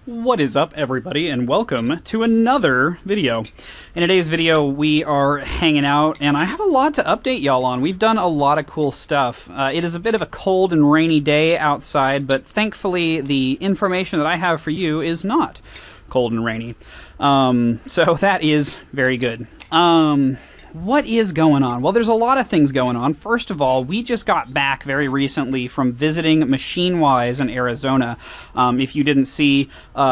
What is up, everybody, and welcome to another video. In today's video, we are hanging out, and I have a lot to update y'all on. We've done a lot of cool stuff. It is a bit of a cold and rainy day outside, but thankfully the information that I have for you is not cold and rainy. So that is very good. What is going on? Well, there's a lot of things going on. First of all, we just got back very recently from visiting MachineWise in Arizona. If you didn't see,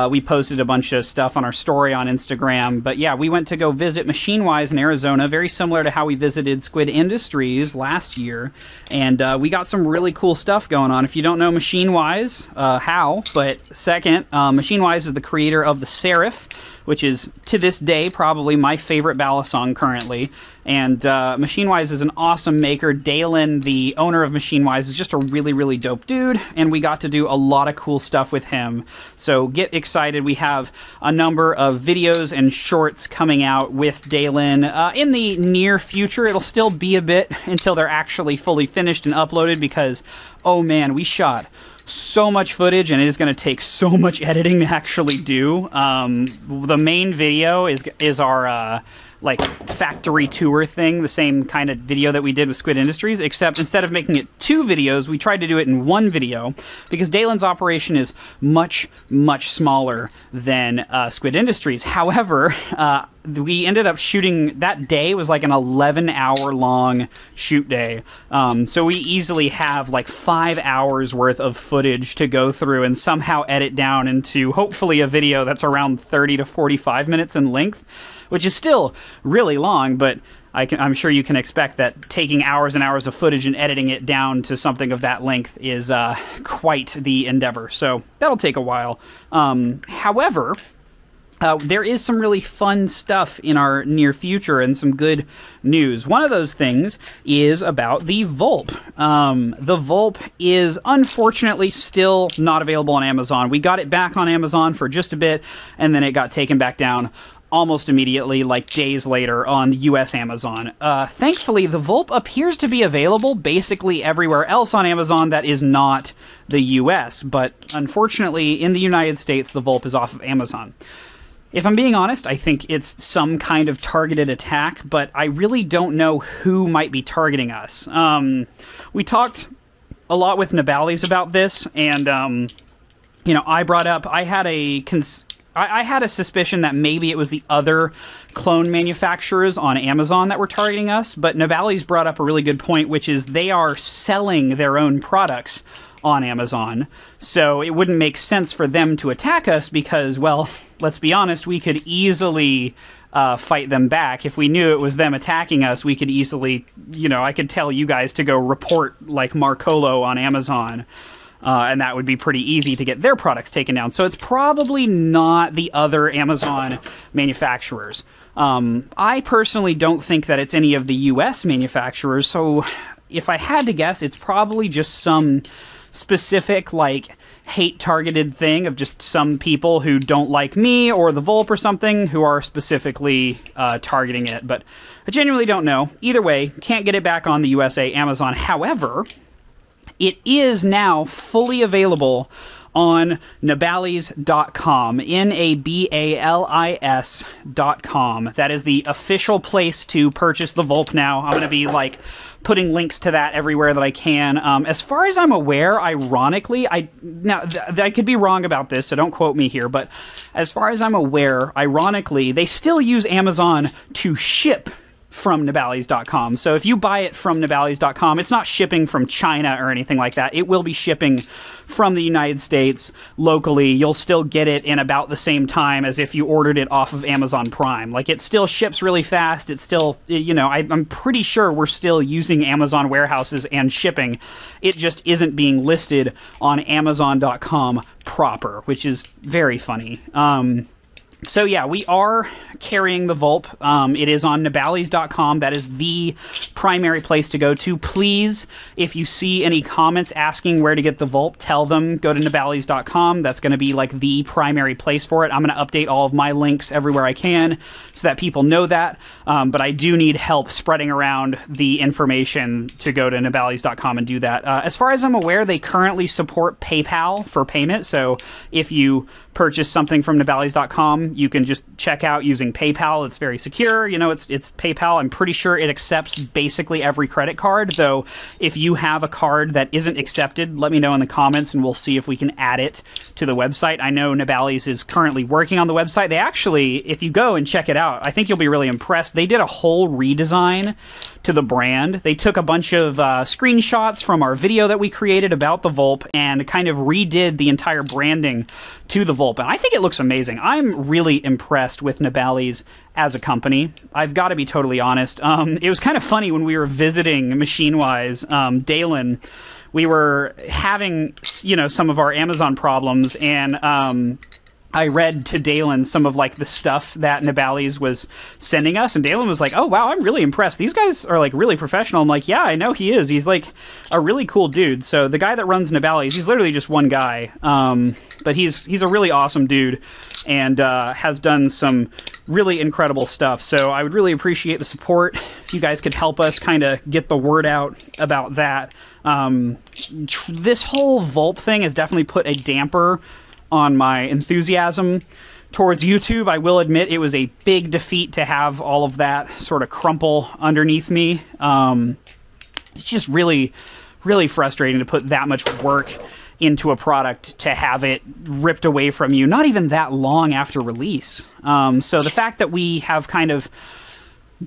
we posted a bunch of stuff on our story on Instagram. But yeah, we went to go visit MachineWise in Arizona, very similar to how we visited Squid Industries last year. And we got some really cool stuff going on. If you don't know MachineWise, how? But second, MachineWise is the creator of the Seraph, which is, to this day, probably my favorite Balisong currently. And MachineWise is an awesome maker. Dalen, the owner of MachineWise, is just a really, really dope dude, and we got to do a lot of cool stuff with him. So get excited. We have a number of videos and shorts coming out with Dalen in the near future. It'll still be a bit until they're actually fully finished and uploaded because, oh man, we shot so much footage, and it is going to take so much editing to actually do. The main video is our like factory tour thing, the same kind of video that we did with Squid Industries, except instead of making it 2 videos, we tried to do it in 1 video because Dalen's operation is much, much smaller than Squid Industries. However, we ended up shooting, that day was like an 11-hour long shoot day. So we easily have like 5 hours worth of footage to go through and somehow edit down into hopefully a video that's around 30 to 45 minutes in length, which is still really long, but I'm sure you can expect that taking hours and hours of footage and editing it down to something of that length is quite the endeavor. So that'll take a while. However, there is some really fun stuff in our near future and some good news. One of those things is about the Vulp. The Vulp is unfortunately still not available on Amazon. We got it back on Amazon for just a bit, and then it got taken back down almost immediately, like days later, on the US Amazon. Thankfully, the Vulp appears to be available basically everywhere else on Amazon that is not the US, but unfortunately, in the United States, the Vulp is off of Amazon. If I'm being honest, I think it's some kind of targeted attack, but I really don't know who might be targeting us. We talked a lot with Nabali's about this, and, you know, I brought up, I had a suspicion that maybe it was the other clone manufacturers on Amazon that were targeting us, but Nabali's brought up a really good point, which is they are selling their own products on Amazon, so it wouldn't make sense for them to attack us because, well, let's be honest, we could easily fight them back. If we knew it was them attacking us, we could easily, you know, I could tell you guys to go report, like, Marcolo on Amazon. And that would be pretty easy to get their products taken down. So it's probably not the other Amazon manufacturers. I personally don't think that it's any of the US manufacturers, so if I had to guess, it's probably just some specific, like, hate-targeted thing of just some people who don't like me or the Vulp or something who are specifically targeting it. But I genuinely don't know. Either way, can't get it back on the USA Amazon. However, it is now fully available on Nabalis.com, Nabalis.com. That is the official place to purchase the Vulp now. I'm going to be, like, putting links to that everywhere that I can. As far as I'm aware, ironically, I could be wrong about this, so don't quote me here, but as far as I'm aware, ironically, they still use Amazon to ship from Nabalis.com. So if you buy it from Nabalis.com, it's not shipping from China or anything like that. It will be shipping from the United States locally. You'll still get it in about the same time as if you ordered it off of Amazon Prime. Like, it still ships really fast. It's still, you know, I'm pretty sure we're still using Amazon warehouses and shipping. It just isn't being listed on Amazon.com proper, which is very funny. So yeah, we are carrying the Vulp. It is on Nabalis.com. That is the primary place to go to. Please, if you see any comments asking where to get the Vulp, tell them go to nabali's.com. That's going to be like the primary place for it. I'm going to update all of my links everywhere I can so that people know that. But I do need help spreading around the information to go to nabali's.com and do that. As far as I'm aware, they currently support PayPal for payment. So if you purchase something from nabali's.com, you can just check out using PayPal. It's very secure. You know, it's PayPal. I'm pretty sure it accepts basically every credit card, though if you have a card that isn't accepted, let me know in the comments and we'll see if we can add it to the website. I know Nabali's is currently working on the website. They actually, if you go and check it out, I think you'll be really impressed. They did a whole redesign to the brand. They took a bunch of screenshots from our video that we created about the Vulp and kind of redid the entire branding to the Vulp. And I think it looks amazing. I'm really impressed with Nabali's as a company. I've got to be totally honest. It was kind of funny when we were visiting Machine-Wise, Dalen. We were having, you know, some of our Amazon problems, and I read to Dalen some of like the stuff that Nabali's was sending us, and Dalen was like, "Oh wow, I'm really impressed. These guys are like really professional." I'm like, "Yeah, I know he is. He's like a really cool dude." So the guy that runs Nabali's, he's literally just one guy, but he's a really awesome dude, and has done some really incredible stuff. So I would really appreciate the support if you guys could help us kind of get the word out about that. This whole Vulp thing has definitely put a damper on my enthusiasm towards YouTube. I will admit it was a big defeat to have all of that sort of crumple underneath me. It's just really, really frustrating to put that much work into a product to have it ripped away from you, not even that long after release. So the fact that we have kind of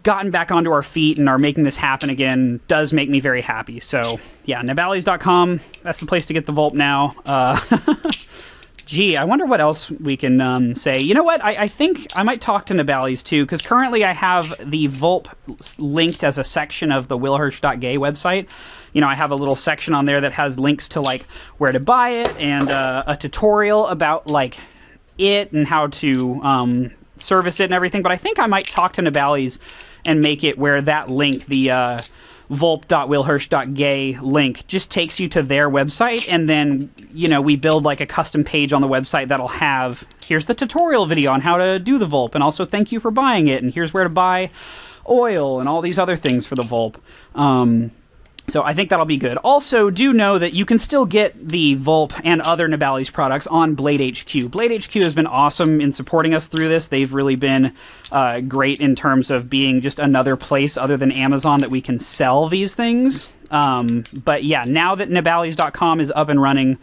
gotten back onto our feet and are making this happen again does make me very happy. So yeah, nabali's.com, that's the place to get the Vulp now. Gee, I wonder what else we can say. You know what? I think I might talk to Nabali's too, because currently I have the Vulp linked as a section of the willhirsch.gay website. You know, I have a little section on there that has links to like where to buy it and a tutorial about like it and how to service it and everything. But I think I might talk to Nabali's and make it where that link, the vulp.willhirsch.gay link, just takes you to their website, and then, you know, we build like a custom page on the website that'll have, here's the tutorial video on how to do the Vulp, and also thank you for buying it, and here's where to buy oil and all these other things for the Vulp. So I think that'll be good. Also, do know that you can still get the Vulp and other Nabali's products on Blade HQ. Blade HQ has been awesome in supporting us through this. They've really been great in terms of being just another place other than Amazon that we can sell these things. But yeah, now that nabali's.com is up and running,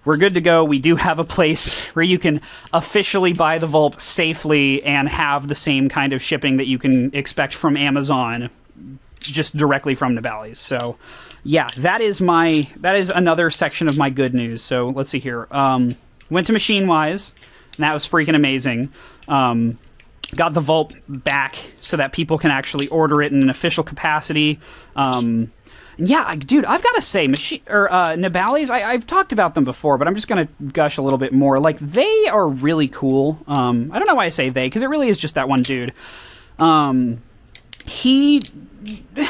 we're good to go. We do have a place where you can officially buy the Vulp safely and have the same kind of shipping that you can expect from Amazon, just directly from Nabali's. So yeah, that is another section of my good news. So let's see here. Went to Machine-Wise, and that was freaking amazing. Got the Vulp back so that people can actually order it in an official capacity. Yeah, dude, I've got to say, Nabali's, I've talked about them before, but I'm just going to gush a little bit more. Like, they are really cool. I don't know why I say they, because it really is just that one dude. He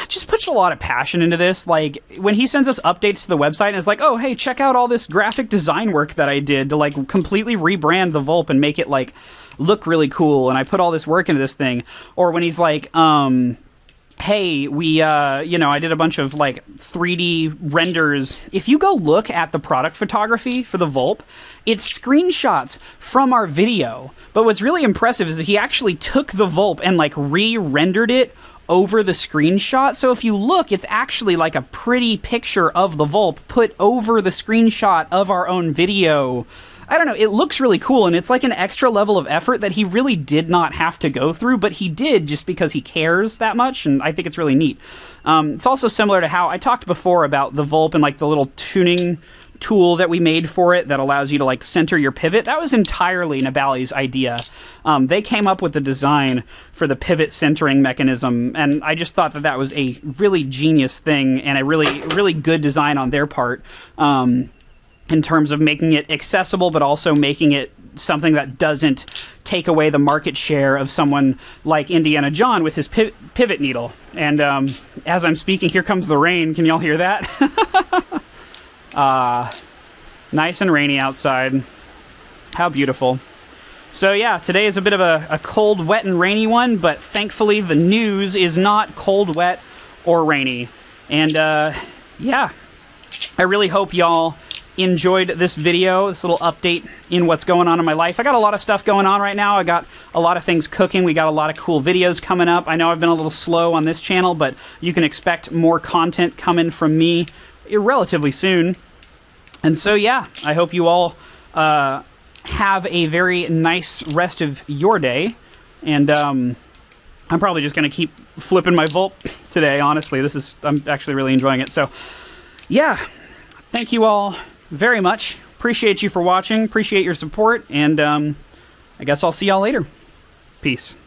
just puts a lot of passion into this. Like, when he sends us updates to the website and is like, oh, hey, check out all this graphic design work that I did to, like, completely rebrand the Vulp and make it, like, look really cool, and I put all this work into this thing. Or when he's like, hey, we, you know, I did a bunch of, like, 3D renders. If you go look at the product photography for the Vulp, it's screenshots from our video. But what's really impressive is that he actually took the Vulp and, like, re-rendered it over the screenshot. So if you look, it's actually like a pretty picture of the Vulp put over the screenshot of our own video. I don't know, it looks really cool, and it's like an extra level of effort that he really did not have to go through, but he did just because he cares that much, and I think it's really neat. It's also similar to how I talked before about the Vulp and like the little tuning tool that we made for it that allows you to like center your pivot. That was entirely Nabali's idea. They came up with the design for the pivot centering mechanism, and I just thought that that was a really genius thing and a really good design on their part. In terms of making it accessible, but also making it something that doesn't take away the market share of someone like Indiana John with his pivot needle. And as I'm speaking, here comes the rain. Can y'all hear that? Nice and rainy outside. How beautiful. So yeah, today is a bit of a cold, wet, and rainy one, but thankfully the news is not cold, wet, or rainy. And yeah, I really hope y'all enjoyed this video, this little update in what's going on in my life. I got a lot of stuff going on right now. I got a lot of things cooking. We got a lot of cool videos coming up. I know I've been a little slow on this channel, but you can expect more content coming from me relatively soon. And so yeah, I hope you all have a very nice rest of your day. And I'm probably just going to keep flipping my Vulp today, honestly. I'm actually really enjoying it. So yeah, thank you all very much. Appreciate you for watching. Appreciate your support. And I guess I'll see y'all later. Peace.